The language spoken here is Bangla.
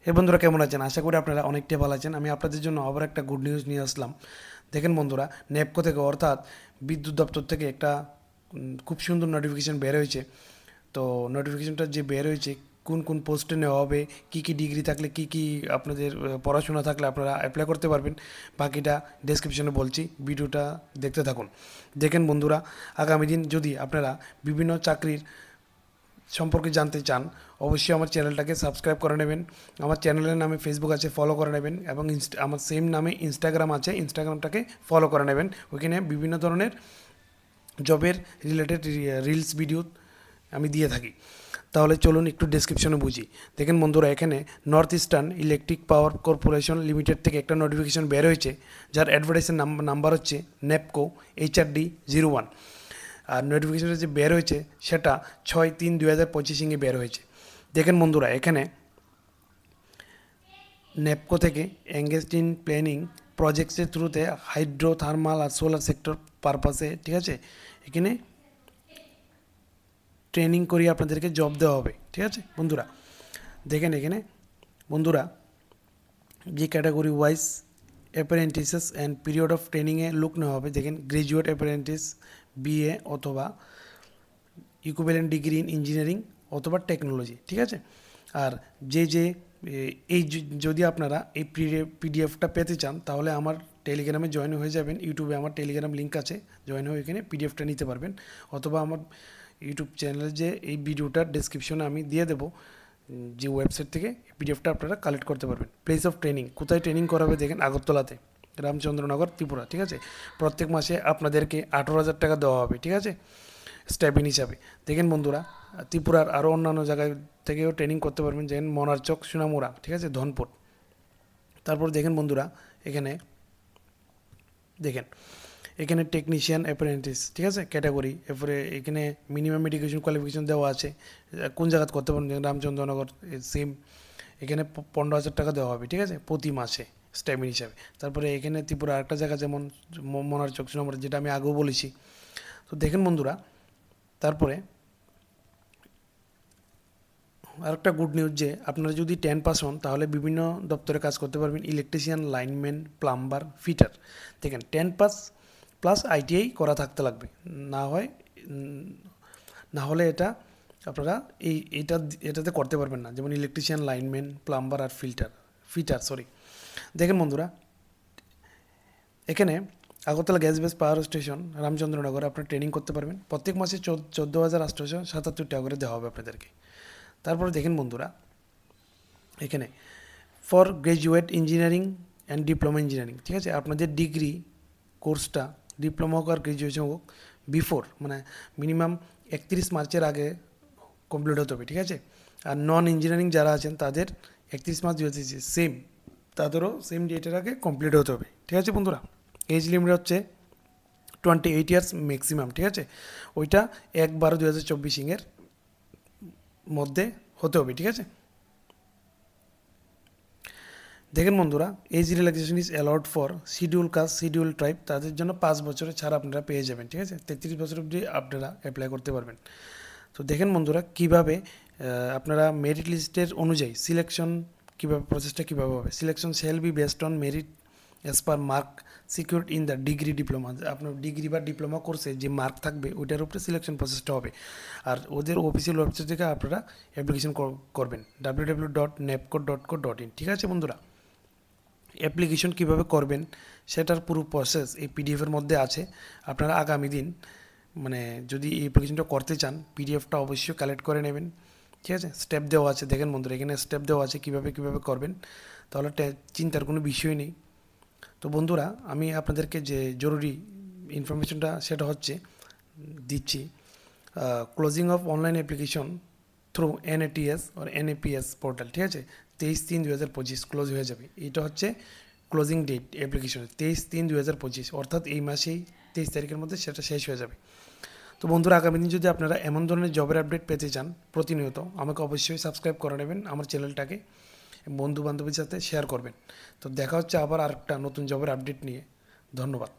এই বন্ধুরা কেমন আছেন? আশা করি আপনারা অনেকটাই ভালো আছেন। আমি আপনাদের জন্য আবার একটা গুড নিউজ নিয়ে আসলাম। দেখেন বন্ধুরা, নেপকো থেকে অর্থাৎ বিদ্যুৎ দপ্তর থেকে একটা খুব সুন্দর নোটিফিকেশন বের হয়েছে। তো নোটিফিকেশনটা যে বের হয়েছে, কোন কোন পোস্টে নেওয়া হবে, কী কী ডিগ্রি থাকলে কী কী আপনাদের পড়াশোনা থাকলে আপনারা অ্যাপ্লাই করতে পারবেন, বাকিটা ডেসক্রিপশনে বলছি, ভিডিওটা দেখতে থাকুন। দেখেন বন্ধুরা, আগামী দিন যদি আপনারা বিভিন্ন চাকরির সম্পর্কে জানতে চান, অবশ্যই আমার চ্যানেলটাকে সাবস্ক্রাইব করে নেবেন। আমার চ্যানেলের নামে ফেসবুক আছে, ফলো করে নেবেন, এবং আমার সেম নামে ইনস্টাগ্রাম আছে, ইনস্টাগ্রামটাকে ফলো করে নেবেন। ওইখানে বিভিন্ন ধরনের জবের রিলেটেড রিলস ভিডিও আমি দিয়ে থাকি। তাহলে চলুন একটু ডেসক্রিপশনে বুঝি। দেখেন বন্ধুরা, এখানে north eastern electric power corporation limited থেকে একটা নোটিফিকেশন বের হয়েছে, যার অ্যাডভার্টাইজের নাম্বার হচ্ছে নেপকো HRD01। আর নোটিফিকেশনটা যে বের হয়েছে সেটা 6/3/2025 বের হয়েছে। দেখেন বন্ধুরা, এখানে নেপকো থেকে এঙ্গেজড ইন প্ল্যানিং প্রজেক্টসের থ্রুতে হাইড্রো থার্মাল আর সোলার সেক্টর পারপাসে, ঠিক আছে, এখানে ট্রেনিং করিয়ে আপনাদেরকে জব দেওয়া হবে। ঠিক আছে বন্ধুরা, দেখেন এখানে বন্ধুরা যে category wise apprentices and period of ট্রেনিংয়ে লুক নেওয়া হবে। দেখেন গ্রাজুয়েট অ্যাপ্রেন্টিস, BA অথবা ইকুইভ্যালেন্ট ডিগ্রি ইন ইঞ্জিনিয়ারিং অথবা টেকনোলজি। ঠিক আছে, আর যে এই যদি আপনারা এই পিডিএফটা পেতে চান, তাহলে আমার টেলিগ্রামে জয়েন হয়ে যাবেন। ইউটিউবে আমার টেলিগ্রাম লিঙ্ক আছে, জয়েন হয়ে এখানে পিডিএফটা নিতে পারবেন, অথবা আমার ইউটিউব চ্যানেলে যে এই ভিডিওটার ডেসক্রিপশনে আমি দিয়ে দেবো যে ওয়েবসাইট থেকে পিডিএফটা আপনারা কালেক্ট করতে পারবেন। প্লেস অফ ট্রেনিং, কোথায় ট্রেনিং করাবে? দেখেন আগরতলাতে, রামচন্দ্রনগর, ত্রিপুরা। ঠিক আছে, প্রত্যেক মাসে আপনাদেরকে 18,000 টাকা দেওয়া হবে। ঠিক আছে, স্টাইপেন্ড হিসাবে। দেখেন বন্ধুরা, ত্রিপুরার আরও অন্যান্য জায়গায় থেকেও ট্রেনিং করতে পারবেন, যেমন মনারচক, সোনামুড়া, ঠিক আছে, ধনপুর। তারপর দেখেন বন্ধুরা, এখানে দেখেন এখানে টেকনিশিয়ান অ্যাপ্রেন্টিস, ঠিক আছে, ক্যাটাগরি। এরপরে এখানে মিনিমাম এডুকেশন কোয়ালিফিকেশন দেওয়া আছে, কোন জায়গায় করতে পারবেন, রামচন্দ্রনগর, সেম। এখানে 15,000 টাকা দেওয়া হবে, ঠিক আছে, প্রতি মাসে স্টাইপেন্ড হিসাবে। তারপরে এখানে ত্রিপুরা আরেকটা জায়গা যেমন মনারচক, সোনামুড়া, যেটা আমি আগেও বলেছি। তো দেখেন বন্ধুরা, তারপরে আরেকটা গুড নিউজ, যে আপনারা যদি 10 পাস হন তাহলে বিভিন্ন দপ্তরে কাজ করতে পারবেন, ইলেকট্রিশিয়ান, লাইনম্যান, প্লাম্বার, ফিটার। দেখেন 10 পাস প্লাস ITI করা থাকতে লাগবে, না হয় না হলে এটা আপনারা এটাতে করতে পারবেন না, যেমন ইলেকট্রিশিয়ান, লাইনম্যান, প্লাম্বার আর ফিটার সরি। দেখেন বন্ধুরা, এখানে Agartala gas base power station, Ramchandranagar আপনারা ট্রেনিং করতে পারবেন। প্রত্যেক মাসে 14,877 টাকা করে দেওয়া হবে আপনাদেরকে। তারপরে দেখেন বন্ধুরা, এখানে for graduate engineering and diploma engineering, ঠিক আছে, আপনাদের ডিগ্রি কোর্সটা ডিপ্লোমা হোক আর গ্র্যাজুয়েশন হোক, বিফোর মানে মিনিমাম 31 মার্চের আগে কমপ্লিট হতে হবে। ঠিক আছে, আর নন ইঞ্জিনিয়ারিং যারা আছেন তাদের 31 মার্চ 2023 সেম, তাদেরও সেম ডেটের আগে কমপ্লিট হতে হবে। ঠিক আছে বন্ধুরা, এজ লিমিট হচ্ছে 28 ইয়ার্স ম্যাক্সিমাম। ঠিক আছে, ওইটা 1/12/2024 মধ্যে হতে হবে। ঠিক আছে, দেখেন বন্ধুরা, as relaxation is allowed for schedule caste, schedule tribe, তাদের জন্য 5 বছরের ছাড় আপনারা পেয়ে যাবেন। ঠিক আছে, 33 বছর অবধি আপনারা অ্যাপ্লাই করতে পারবেন। তো দেখেন বন্ধুরা, কীভাবে আপনারা মেরিট লিস্টের অনুযায়ী সিলেকশন, কীভাবে প্রসেসটা কীভাবে হবে। Selection shall be based on merit as per mark secured in the degree diploma, আপনার ডিগ্রি বা ডিপ্লোমা কোর্সে যে মার্ক থাকবে ওইটার উপরে সিলেকশন প্রসেসটা হবে। আর ওদের অফিসিয়াল ওয়েবসাইট থেকে আপনারা অ্যাপ্লিকেশন করবেন, www.nepco.co.in। ঠিক আছে বন্ধুরা, অ্যাপ্লিকেশন কীভাবে করবেন সেটার পুরো প্রসেস এই পিডিএফের মধ্যে আছে। আপনারা আগামী দিন মানে যদি এই অ্যাপ্লিকেশনটা করতে চান, পিডিএফটা অবশ্যই কালেক্ট করে নেবেন। ঠিক আছে, স্টেপ দেওয়া আছে, দেখেন বন্ধুরা, এখানে স্টেপ দেওয়া আছে কীভাবে করবেন, তাহলে চিন্তার কোনো বিষয় নেই। তো বন্ধুরা, আমি আপনাদেরকে যে জরুরি ইনফরমেশনটা সেটা হচ্ছে দিচ্ছি, closing of online application through NATS আর NAPS পোর্টাল। ঠিক আছে, 23/3/2025 ক্লোজ হয়ে যাবে। এটা হচ্ছে ক্লোজিং ডেট অ্যাপ্লিকেশনের, 23/3/2025, অর্থাৎ এই মাসেই 23 তারিখের মধ্যে সেটা শেষ হয়ে যাবে। তো বন্ধুরা, আগামী দিন যদি আপনারা এমন ধরনের জবের আপডেট পেতে চান প্রতিনিয়ত, আমাকে অবশ্যই সাবস্ক্রাইব করে নেবেন, আমার চ্যানেলটাকে বন্ধু বান্ধবীর সাথে শেয়ার করবেন। তো দেখা হচ্ছে আবার আরেকটা নতুন জবের আপডেট নিয়ে। ধন্যবাদ।